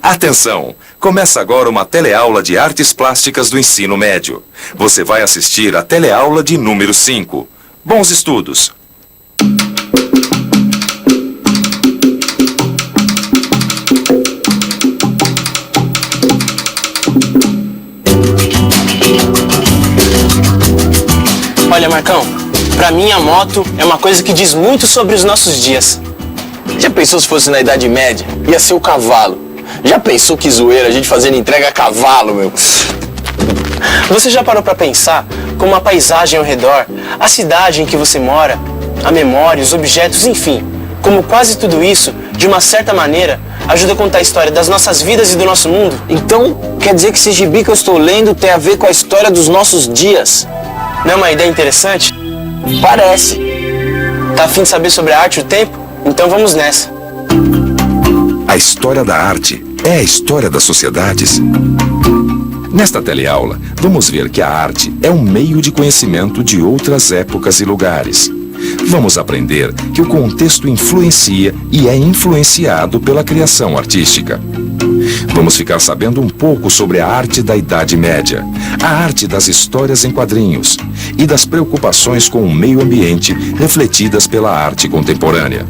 Atenção! Começa agora uma teleaula de artes plásticas do ensino médio. Você vai assistir a teleaula de número 5. Bons estudos! Olha, Marcão, pra mim a moto é uma coisa que diz muito sobre os nossos dias. Já pensou se fosse na Idade Média? Ia ser o cavalo. Já pensou que zoeira a gente fazendo entrega a cavalo, meu? Você já parou pra pensar como a paisagem ao redor, a cidade em que você mora, a memória, os objetos, enfim, como quase tudo isso, de uma certa maneira, ajuda a contar a história das nossas vidas e do nosso mundo? Então, quer dizer que esse gibi que eu estou lendo tem a ver com a história dos nossos dias? Não é uma ideia interessante? Parece. Tá a fim de saber sobre a arte e o tempo? Então vamos nessa. A história da arte é a história das sociedades. Nesta teleaula, vamos ver que a arte é um meio de conhecimento de outras épocas e lugares. Vamos aprender que o contexto influencia e é influenciado pela criação artística. Vamos ficar sabendo um pouco sobre a arte da Idade Média, a arte das histórias em quadrinhos e das preocupações com o meio ambiente refletidas pela arte contemporânea.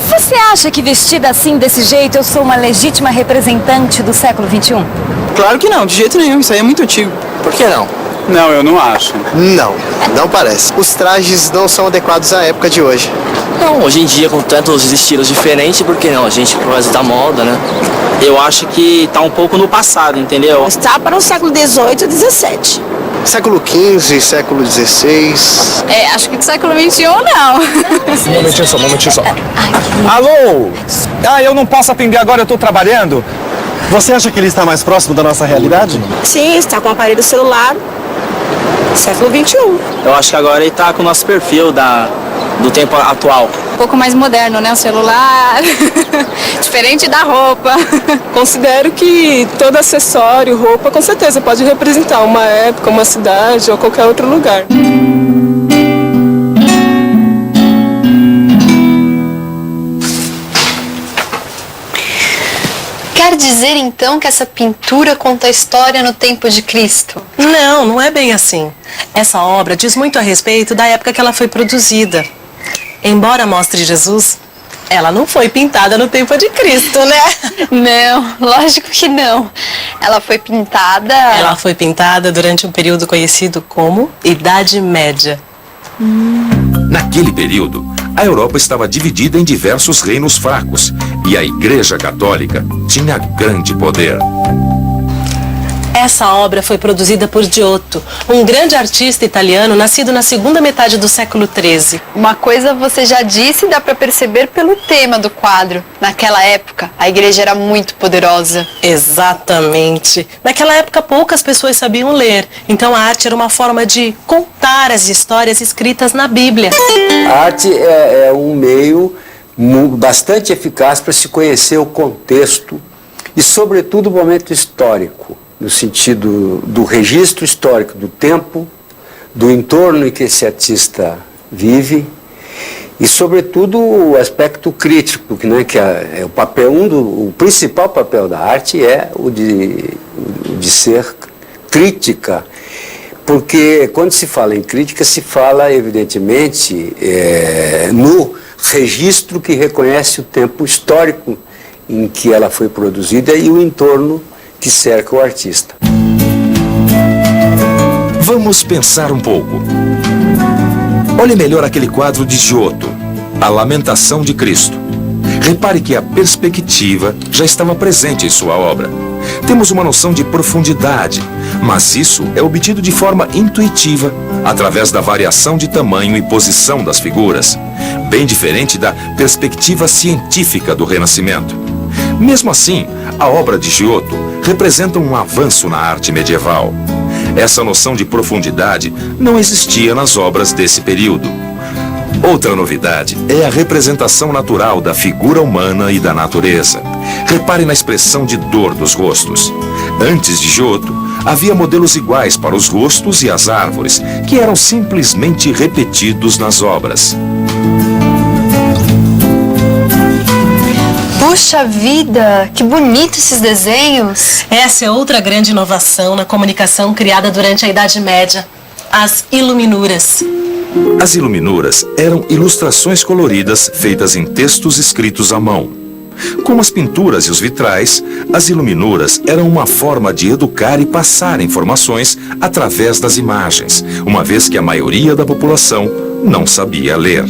Você acha que vestida assim, desse jeito, eu sou uma legítima representante do século XXI? Claro que não, de jeito nenhum, isso aí é muito antigo. Por que não? Não, eu não acho. Não parece. Os trajes não são adequados à época de hoje. Não, hoje em dia, com tantos estilos diferentes, por que não? A gente, por causa da moda, né? Eu acho que tá um pouco no passado, entendeu? Está para o século XVIII e XVII. Século XV, século XVI. Acho que do século XXI não. Um momentinho só. Alô? Eu não posso atender agora, eu tô trabalhando. Você acha que ele está mais próximo da nossa realidade? Sim, está com o aparelho celular. Século XXI. Eu acho que agora ele tá com o nosso perfil do tempo atual. Um pouco mais moderno, né? O celular. Diferente da roupa. Considero que todo acessório, roupa, com certeza pode representar uma época, uma cidade ou qualquer outro lugar. Quer dizer, então, que essa pintura conta a história no tempo de Cristo? Não, não é bem assim. Essa obra diz muito a respeito da época que ela foi produzida. Embora mostre Jesus, ela não foi pintada no tempo de Cristo, né? Não, lógico que não. Ela foi pintada... Ela foi pintada durante um período conhecido como Idade Média. Naquele período, a Europa estava dividida em diversos reinos fracos e a Igreja Católica tinha grande poder. Essa obra foi produzida por Giotto, um grande artista italiano nascido na segunda metade do século XIII. Uma coisa você já disse e dá para perceber pelo tema do quadro. Naquela época, a igreja era muito poderosa. Exatamente. Naquela época, poucas pessoas sabiam ler. Então, a arte era uma forma de contar as histórias escritas na Bíblia. A arte é um meio bastante eficaz para se conhecer o contexto e, sobretudo, o momento histórico, no sentido do registro histórico do tempo, do entorno em que esse artista vive e, sobretudo, o aspecto crítico, né, que é o papel, o principal papel da arte é o de ser crítica, porque quando se fala em crítica se fala, evidentemente, no registro que reconhece o tempo histórico em que ela foi produzida e o entorno que cerca o artista. Vamos pensar um pouco. Olhe melhor aquele quadro de Giotto, A Lamentação de Cristo. Repare que a perspectiva já estava presente em sua obra. Temos uma noção de profundidade, mas isso é obtido de forma intuitiva, através da variação de tamanho e posição das figuras, bem diferente da perspectiva científica do Renascimento. Mesmo assim, a obra de Giotto representa um avanço na arte medieval. Essa noção de profundidade não existia nas obras desse período. Outra novidade é a representação natural da figura humana e da natureza. Repare na expressão de dor dos rostos. Antes de Giotto, havia modelos iguais para os rostos e as árvores, que eram simplesmente repetidos nas obras. Puxa vida, que bonito esses desenhos! Essa é outra grande inovação na comunicação criada durante a Idade Média, as iluminuras. As iluminuras eram ilustrações coloridas feitas em textos escritos à mão. Como as pinturas e os vitrais, as iluminuras eram uma forma de educar e passar informações através das imagens, uma vez que a maioria da população não sabia ler.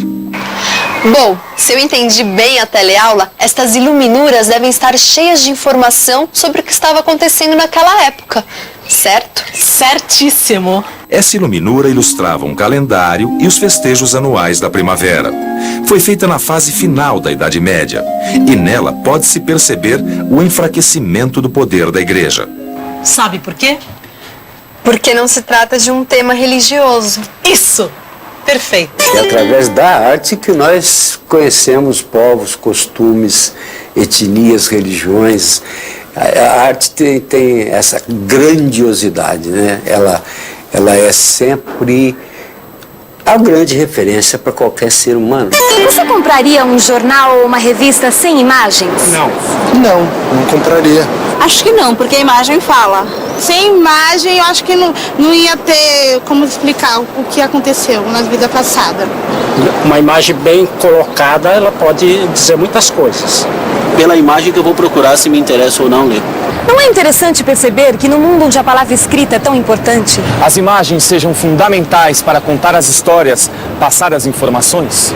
Bom, se eu entendi bem a teleaula, estas iluminuras devem estar cheias de informação sobre o que estava acontecendo naquela época, certo? Certíssimo! Essa iluminura ilustrava um calendário e os festejos anuais da primavera. Foi feita na fase final da Idade Média, e nela pode-se perceber o enfraquecimento do poder da Igreja. Sabe por quê? Porque não se trata de um tema religioso. Isso! Perfeito. É através da arte que nós conhecemos povos, costumes, etnias, religiões. A arte tem essa grandiosidade, né? Ela é sempre a grande referência para qualquer ser humano. Você compraria um jornal ou uma revista sem imagens? Não compraria. Acho que não, porque a imagem fala. Sem imagem, eu acho que não ia ter como explicar o que aconteceu na vida passada. Uma imagem bem colocada, ela pode dizer muitas coisas. Pela imagem que eu vou procurar se me interessa ou não ler. Não é interessante perceber que no mundo onde a palavra escrita é tão importante, As imagens sejam fundamentais para contar as histórias, passar as informações?